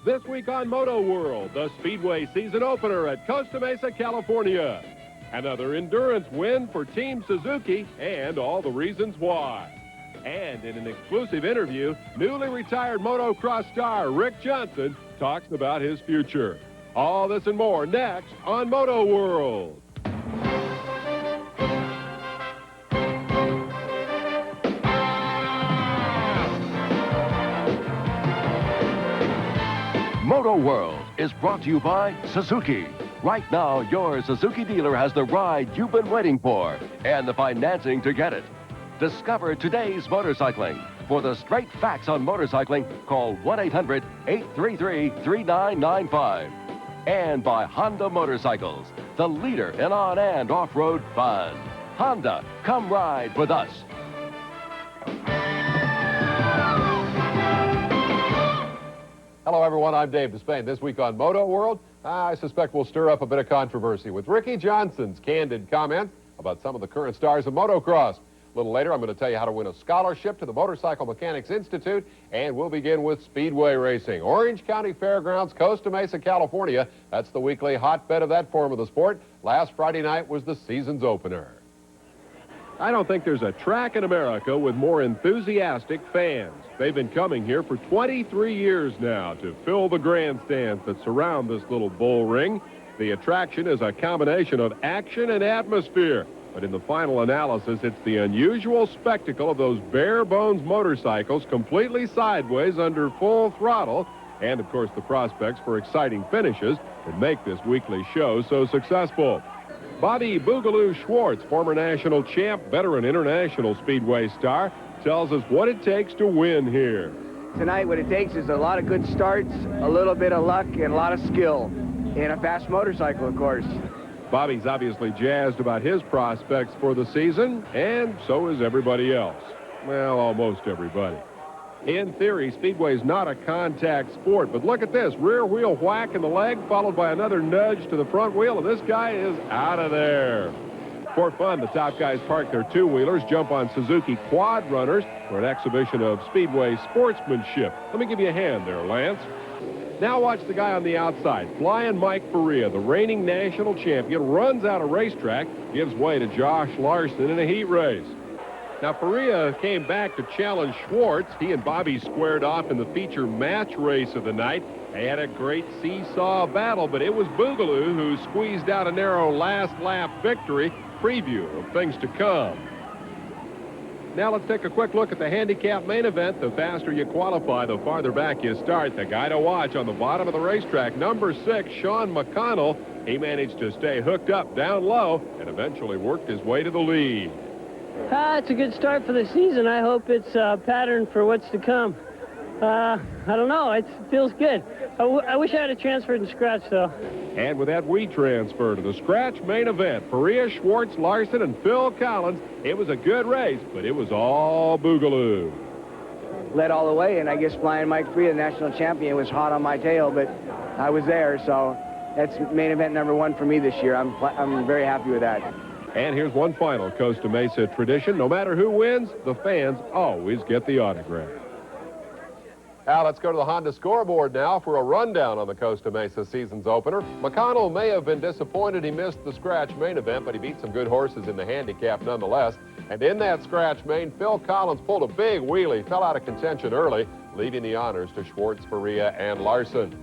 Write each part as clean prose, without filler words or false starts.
This week on MotoWorld, the Speedway season opener at Costa Mesa, California. Another endurance win for Team Suzuki and all the reasons why. And in an exclusive interview, newly retired motocross star Rick Johnson talks about his future. All this and more next on MotoWorld. MotoWorld is brought to you by Suzuki. Right now, your Suzuki dealer has the ride you've been waiting for and the financing to get it. Discover today's motorcycling. For the straight facts on motorcycling, call 1-800-833-3995. And by Honda Motorcycles, the leader in on- and off-road fun. Honda, come ride with us. Hello, everyone. I'm Dave Despain. This week on MotoWorld, I suspect we'll stir up a bit of controversy with Ricky Johnson's candid comments about some of the current stars of motocross. A little later, I'm going to tell you how to win a scholarship to the Motorcycle Mechanics Institute, and we'll begin with speedway racing. Orange County Fairgrounds, Costa Mesa, California. That's the weekly hotbed of that form of the sport. Last Friday night was the season's opener. I don't think there's a track in America with more enthusiastic fans. They've been coming here for 23 years now to fill the grandstands that surround this little bull ring. The attraction is a combination of action and atmosphere. But in the final analysis, it's the unusual spectacle of those bare-bones motorcycles completely sideways under full throttle, and, of course, the prospects for exciting finishes that make this weekly show so successful. Bobby Boogaloo Schwartz, former national champ, veteran international speedway star, tells us what it takes to win here. Tonight, what it takes is a lot of good starts, a little bit of luck, and a lot of skill, and a fast motorcycle, of course. Bobby's obviously jazzed about his prospects for the season, and so is everybody else. Well, almost everybody. In theory, speedway's not a contact sport, but look at this. Rear wheel whack in the leg, followed by another nudge to the front wheel, and this guy is out of there. For fun, the top guys park their two-wheelers, jump on Suzuki quad runners for an exhibition of speedway sportsmanship. Let me give you a hand there, Lance. Now watch the guy on the outside. Flying Mike Faria, the reigning national champion, runs out a racetrack, gives way to Josh Larson in a heat race. Now, Faria came back to challenge Schwartz. He and Bobby squared off in the feature match race of the night. They had a great seesaw battle, but it was Boogaloo who squeezed out a narrow last lap victory. Preview of things to come. Now let's take a quick look at the handicap main event. The faster you qualify, the farther back you start. The guy to watch on the bottom of the racetrack, number 6, Sean McConnell. He managed to stay hooked up down low and eventually worked his way to the lead. It's a good start for the season. I hope it's a pattern for what's to come. I don't know. It feels good. I wish I had a transfer to scratch, though. And with that, we transfer to the scratch main event. Faria, Schwartz, Larson, and Phil Collins. It was a good race, but it was all Boogaloo. Led all the way, and I guess Flying Mike Faria, the national champion, was hot on my tail, but I was there, so that's main event number 1 for me this year. I'm very happy with that. And here's one final Costa Mesa tradition. No matter who wins, the fans always get the autograph. Now, let's go to the Honda scoreboard now for a rundown on the Costa Mesa season's opener. McConnell may have been disappointed he missed the scratch main event, but he beat some good horses in the handicap nonetheless. And in that scratch main, Phil Collins pulled a big wheelie, fell out of contention early, leaving the honors to Schwartz, Faria, and Larson.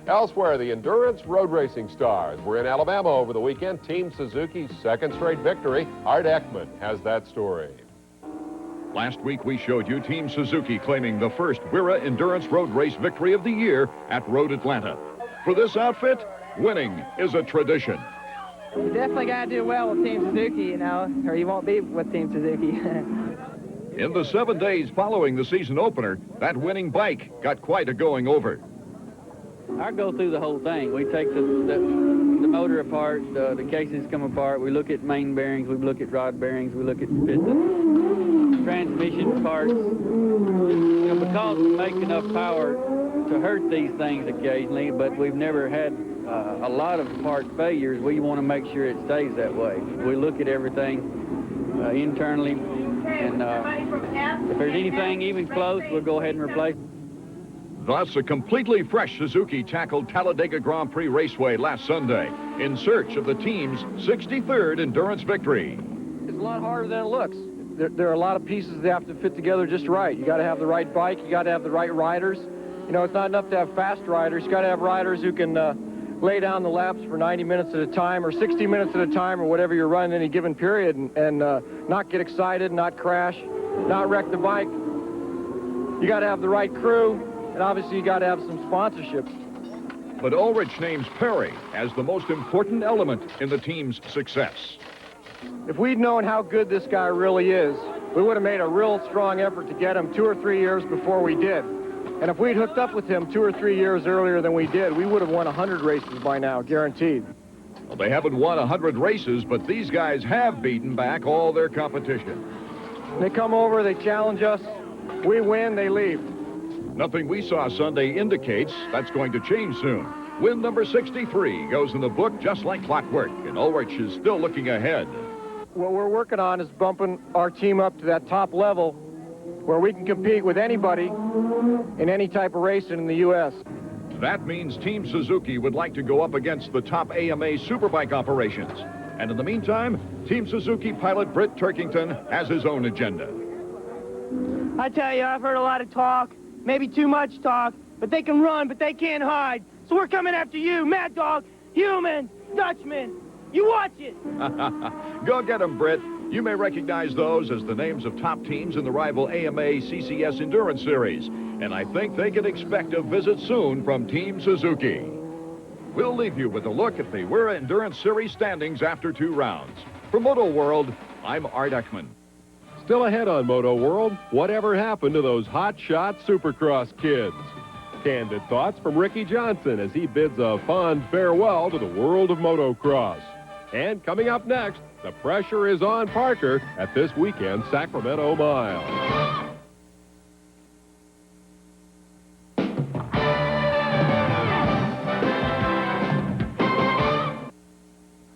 Elsewhere, the endurance road racing stars were in Alabama over the weekend. Team Suzuki's second straight victory. Art Ekman has that story. Last week, we showed you Team Suzuki claiming the first WIRA Endurance Road Race victory of the year at Road Atlanta. For this outfit, winning is a tradition. You definitely got to do well with Team Suzuki, you know, or you won't be with Team Suzuki. In the 7 days following the season opener, that winning bike got quite a going over. I go through the whole thing. We take the motor apart, the cases come apart. We look at main bearings, we look at rod bearings, we look at pistons, transmission parts. You know, because we make enough power to hurt these things occasionally, but we've never had a lot of part failures. We want to make sure it stays that way. We look at everything internally, and if there's anything even close, we'll go ahead and replace it. Thus, a completely fresh Suzuki tackled Talladega Grand Prix Raceway last Sunday in search of the team's 63rd endurance victory. It's a lot harder than it looks. There are a lot of pieces that have to fit together just right. You got to have the right bike. You got to have the right riders. You know, it's not enough to have fast riders. You got to have riders who can lay down the laps for 90 minutes at a time or 60 minutes at a time or whatever you're running in any given period and not get excited, not crash, not wreck the bike. You got to have the right crew, and obviously you got to have some sponsorship. But Ulrich names Perry as the most important element in the team's success. If we'd known how good this guy really is, we would have made a real strong effort to get him 2 or 3 years before we did. And if we'd hooked up with him 2 or 3 years earlier than we did, we would have won 100 races by now, guaranteed. Well, they haven't won 100 races, but these guys have beaten back all their competition. They come over, they challenge us, we win, they leave. Nothing we saw Sunday indicates that's going to change soon. Win number 63 goes in the book just like clockwork, and Ulrich is still looking ahead. What we're working on is bumping our team up to that top level where we can compete with anybody in any type of racing in the U.S. That means Team Suzuki would like to go up against the top AMA Superbike operations. And in the meantime, Team Suzuki pilot Britt Turkington has his own agenda. I tell you, I've heard a lot of talk, maybe too much talk, but they can run, but they can't hide. So we're coming after you, Mad Dog, Human, Dutchman. You watch it. Go get them, Britt. You may recognize those as the names of top teams in the rival AMA CCS Endurance Series. And I think they can expect a visit soon from Team Suzuki. We'll leave you with a look at the WERA Endurance Series standings after 2 rounds. For MotoWorld, I'm Art Eckman. Still ahead on MotoWorld, whatever happened to those hot-shot Supercross kids? Candid thoughts from Ricky Johnson as he bids a fond farewell to the world of motocross. And coming up next, the pressure is on Parker at this weekend's Sacramento Mile.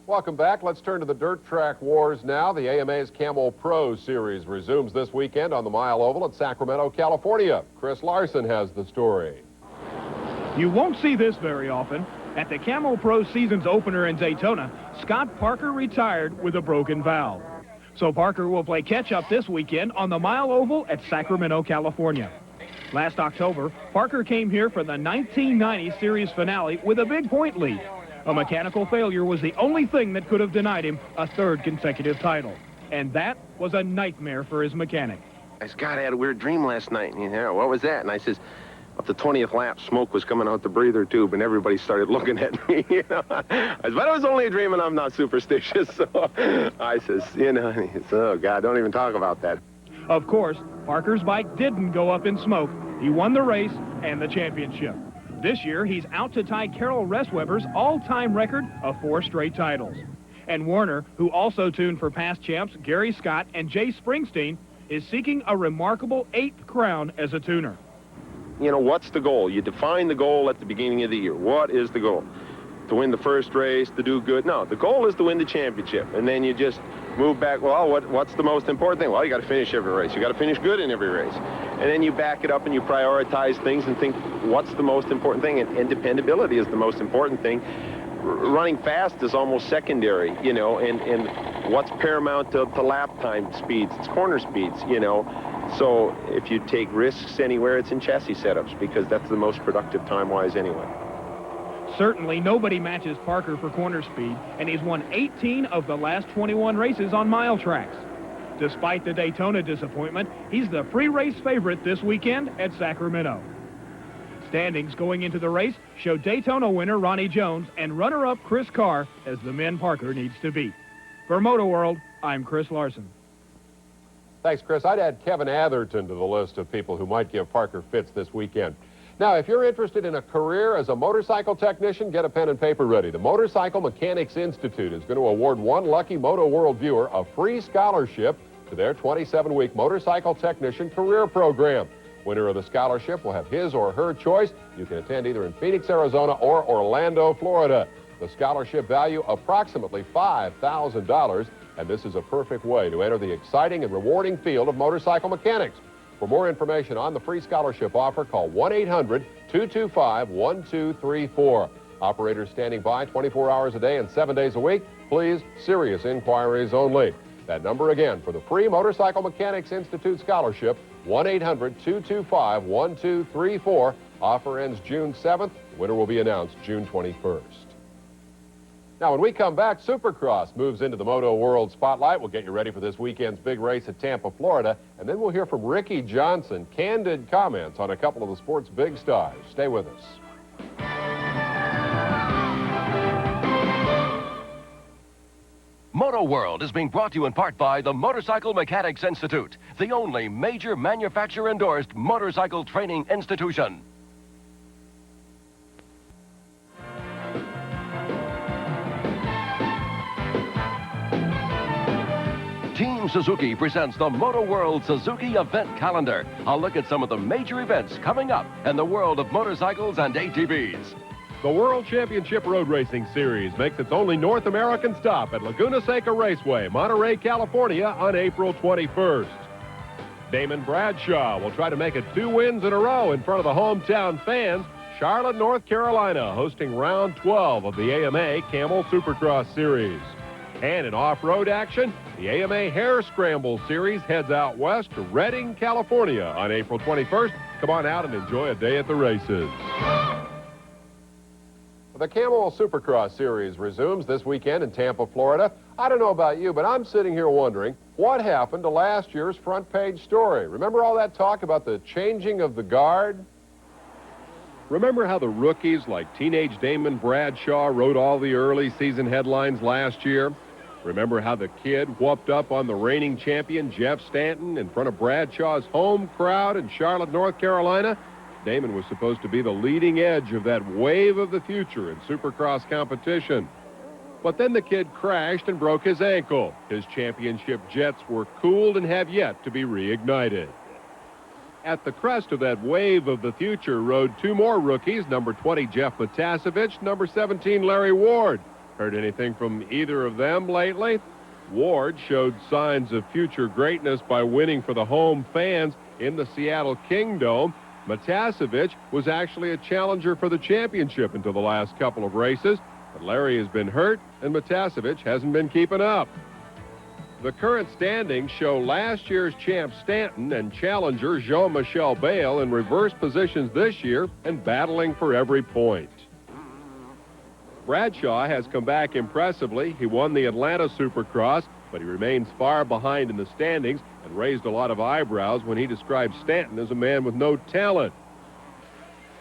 Welcome back. Let's turn to the dirt track wars now. The AMA's Camel Pro Series resumes this weekend on the Mile Oval at Sacramento, California. Chris Larson has the story. You won't see this very often. At the Camel Pro season's opener in Daytona, Scott Parker retired with a broken valve. So Parker will play catch-up this weekend on the Mile Oval at Sacramento, California. Last October, Parker came here for the 1990 series finale with a big point lead. A mechanical failure was the only thing that could have denied him a 3rd consecutive title. And that was a nightmare for his mechanic. Scott, I had a weird dream last night. And you know, what was that? And I says, up the 20th lap, smoke was coming out the breather tube, and everybody started looking at me, you know. I said, but it was only a dream, and I'm not superstitious. So I says, you know, he says, oh, God, don't even talk about that. Of course, Parker's bike didn't go up in smoke. He won the race and the championship. This year, he's out to tie Carol Ressweber's all-time record of 4 straight titles. And Warner, who also tuned for past champs Gary Scott and Jay Springsteen, is seeking a remarkable 8th crown as a tuner. You know, what's the goal? You define the goal at the beginning of the year. What is the goal? To win the first race, to do good? No, the goal is to win the championship. And then you just move back, well, what's the most important thing? Well, you got to finish every race. You got to finish good in every race. And then you back it up and you prioritize things and think, what's the most important thing? And dependability is the most important thing. Running fast is almost secondary, you know, and what's paramount to lap time speeds? It's corner speeds, you know. So if you take risks anywhere, it's in chassis setups because that's the most productive time-wise anyway. Certainly nobody matches Parker for corner speed, and he's won 18 of the last 21 races on mile tracks. Despite the Daytona disappointment, he's the pre-race favorite this weekend at Sacramento. Standings going into the race show Daytona winner Ronnie Jones and runner-up Chris Carr as the men Parker needs to beat. For MotoWorld, I'm Chris Larson. Thanks, Chris. I'd add Kevin Atherton to the list of people who might give Parker fits this weekend. Now, if you're interested in a career as a motorcycle technician, get a pen and paper ready. The Motorcycle Mechanics Institute is going to award one lucky MotoWorld viewer a free scholarship to their 27-week motorcycle technician career program. Winner of the scholarship will have his or her choice. You can attend either in Phoenix, Arizona or Orlando, Florida. The scholarship value approximately $5,000, and this is a perfect way to enter the exciting and rewarding field of motorcycle mechanics. For more information on the free scholarship offer, call 1-800-225-1234. Operators standing by 24 hours a day and 7 days a week. Please, serious inquiries only. That number again for the free Motorcycle Mechanics Institute Scholarship, 1-800-225-1234. Offer ends June 7th. The winner will be announced June 21st. Now, when we come back, Supercross moves into the MotoWorld spotlight. We'll get you ready for this weekend's big race at Tampa, Florida. And then we'll hear from Ricky Johnson, candid comments on a couple of the sport's big stars. Stay with us. MotoWorld is being brought to you in part by the Motorcycle Mechanics Institute, the only major manufacturer-endorsed motorcycle training institution. Team Suzuki presents the MotoWorld Suzuki Event Calendar. A look at some of the major events coming up in the world of motorcycles and ATVs. The World Championship Road Racing Series makes its only North American stop at Laguna Seca Raceway, Monterey, California on April 21st. Damon Bradshaw will try to make it 2 wins in a row in front of the hometown fans. Charlotte, North Carolina, hosting round 12 of the AMA Camel Supercross Series. And in off-road action, the AMA Hare Scramble Series heads out west to Redding, California on April 21st. Come on out and enjoy a day at the races. The Camel Supercross Series resumes this weekend in Tampa, Florida. I don't know about you, but I'm sitting here wondering what happened to last year's front page story. Remember all that talk about the changing of the guard? Remember how the rookies like teenage Damon Bradshaw wrote all the early season headlines last year? Remember how the kid whooped up on the reigning champion Jeff Stanton in front of Bradshaw's home crowd in Charlotte, North Carolina? Damon was supposed to be the leading edge of that wave of the future in Supercross competition. But then the kid crashed and broke his ankle. His championship jets were cooled and have yet to be reignited. At the crest of that wave of the future rode 2 more rookies, number 20 Jeff Matasevich, number 17 Larry Ward. Heard anything from either of them lately? Ward showed signs of future greatness by winning for the home fans in the Seattle Kingdome. Matasevich was actually a challenger for the championship until the last couple of races, but Larry has been hurt and Matasevich hasn't been keeping up. The current standings show last year's champ Stanton and challenger Jean-Michel Bayle in reverse positions this year and battling for every point. Bradshaw has come back impressively. He won the Atlanta Supercross, but he remains far behind in the standings and raised a lot of eyebrows when he described Stanton as a man with no talent.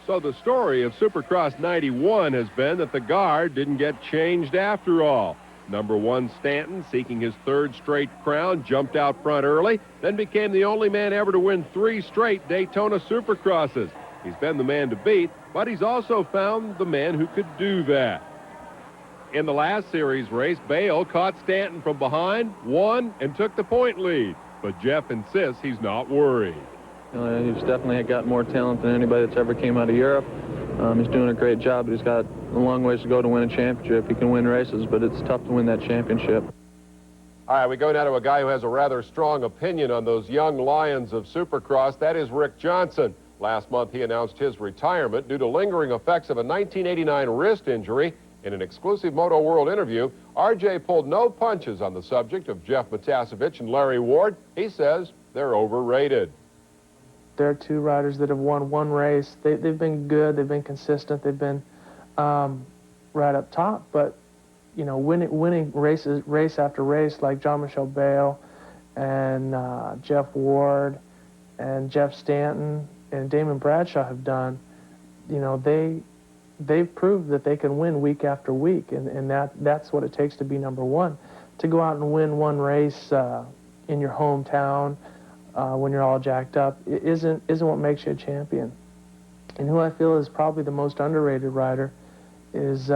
So the story of Supercross 91 has been that the guard didn't get changed after all. Number 1 Stanton, seeking his 3rd straight crown, jumped out front early, then became the only man ever to win 3 straight Daytona Supercrosses. He's been the man to beat, but he's also found the man who could do that. In the last series race, Bayle caught Stanton from behind, won, and took the point lead. But Jeff insists he's not worried. He's definitely got more talent than anybody that's ever came out of Europe. He's doing a great job, but he's got a long ways to go to win a championship. He can win races, but it's tough to win that championship. All right, we go now to a guy who has a rather strong opinion on those young lions of Supercross. That is Rick Johnson. Last month, he announced his retirement due to lingering effects of a 1989 wrist injury. In an exclusive MotoWorld interview, RJ pulled no punches on the subject of Jeff Matasevich and Larry Ward. He says they're overrated. There are 2 riders that have won 1 race. They've been good. They've been consistent. They've been right up top. But, you know, winning race after race like Jean-Michel Bayle and Jeff Ward and Jeff Stanton and Damon Bradshaw have done, you know, they've proved that they can win week after week, and that's what it takes to be number 1. To go out and win 1 race in your hometown when you're all jacked up isn't what makes you a champion. And who I feel is probably the most underrated rider is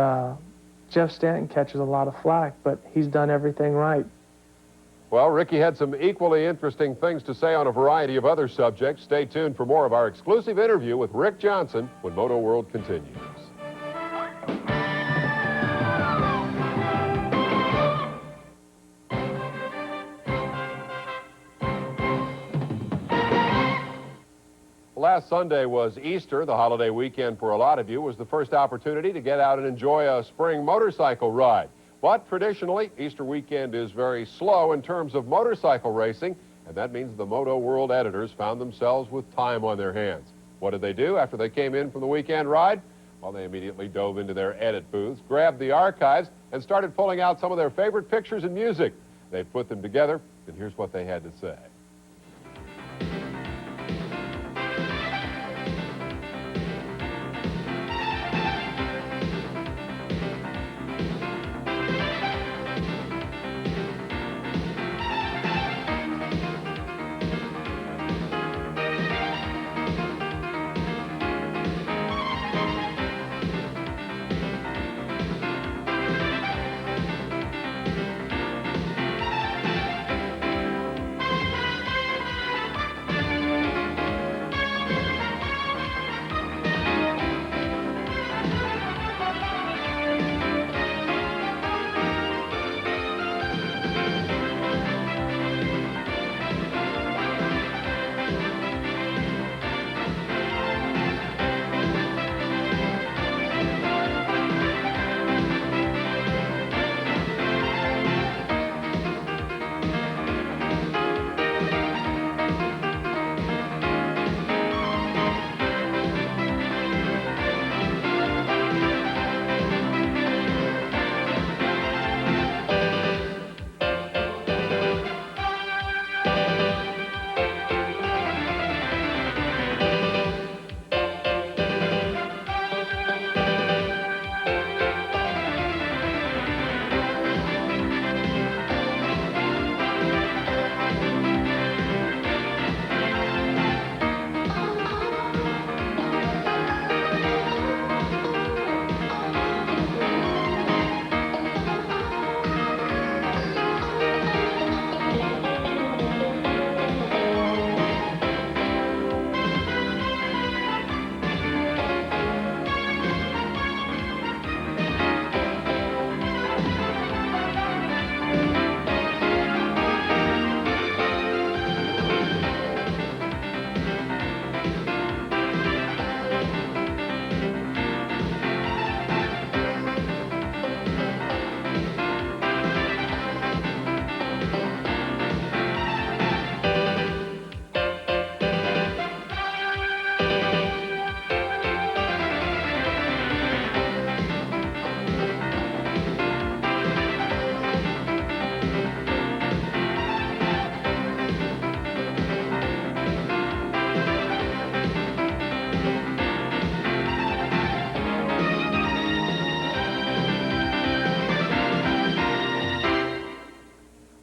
Jeff Stanton. Catches a lot of flack, but he's done everything right. Well, Ricky had some equally interesting things to say on a variety of other subjects. Stay tuned for more of our exclusive interview with Rick Johnson when MotoWorld continues. last Sunday was Easter. The holiday weekend for a lot of you was the first opportunity to get out and enjoy a spring motorcycle ride. But traditionally, Easter weekend is very slow in terms of motorcycle racing, and that means the MotoWorld editors found themselves with time on their hands. What did they do after they came in from the weekend ride? Well, they immediately dove into their edit booths, grabbed the archives, and started pulling out some of their favorite pictures and music. They put them together, and here's what they had to say.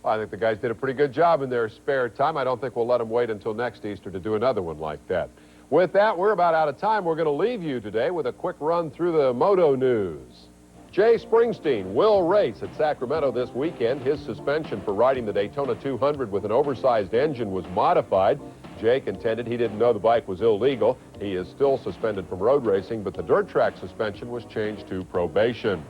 I think the guys did a pretty good job in their spare time. I don't think we'll let them wait until next Easter to do another one like that. With that, we're about out of time. We're going to leave you today with a quick run through the moto news. Jay Springsteen will race at Sacramento this weekend. His suspension for riding the Daytona 200 with an oversized engine was modified. Jay contended he didn't know the bike was illegal. He is still suspended from road racing, but the dirt track suspension was changed to probation.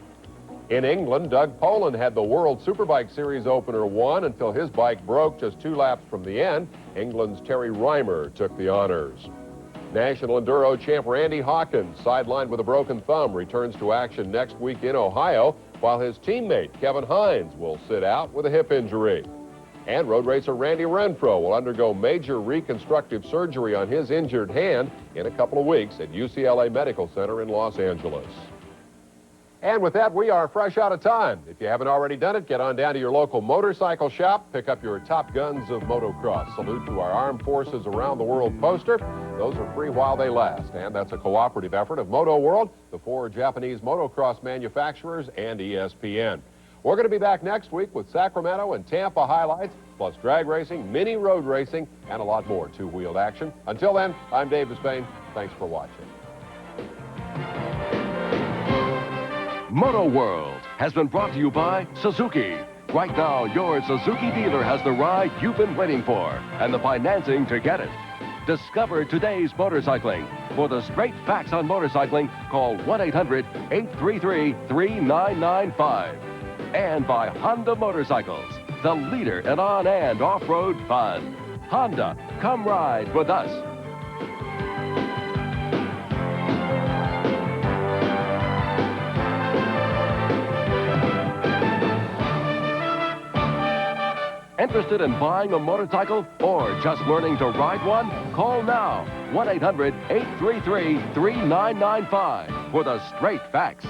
In England, Doug Poland had the World Superbike Series opener won until his bike broke just 2 laps from the end. England's Terry Reimer took the honors. National Enduro champ Randy Hawkins, sidelined with a broken thumb, returns to action next week in Ohio, while his teammate Kevin Hines will sit out with a hip injury. And road racer Randy Renfro will undergo major reconstructive surgery on his injured hand in a couple of weeks at UCLA Medical Center in Los Angeles. And with that, we are fresh out of time. If you haven't already done it, get on down to your local motorcycle shop, pick up your Top Guns of Motocross. Salute to our Armed Forces Around the World poster. Those are free while they last. And that's a cooperative effort of MotoWorld, the 4 Japanese motocross manufacturers, and ESPN. We're going to be back next week with Sacramento and Tampa highlights, plus drag racing, mini road racing, and a lot more two-wheeled action. Until then, I'm Dave Despain. Thanks for watching. MotoWorld has been brought to you by Suzuki. Right now, your Suzuki dealer has the ride you've been waiting for and the financing to get it. Discover today's motorcycling. For the straight facts on motorcycling, call 1-800-833-3995. And by Honda Motorcycles, the leader in on and off-road fun. Honda, come ride with us. Interested in buying a motorcycle or just learning to ride one? Call now, 1-800-833-3995 for the straight facts.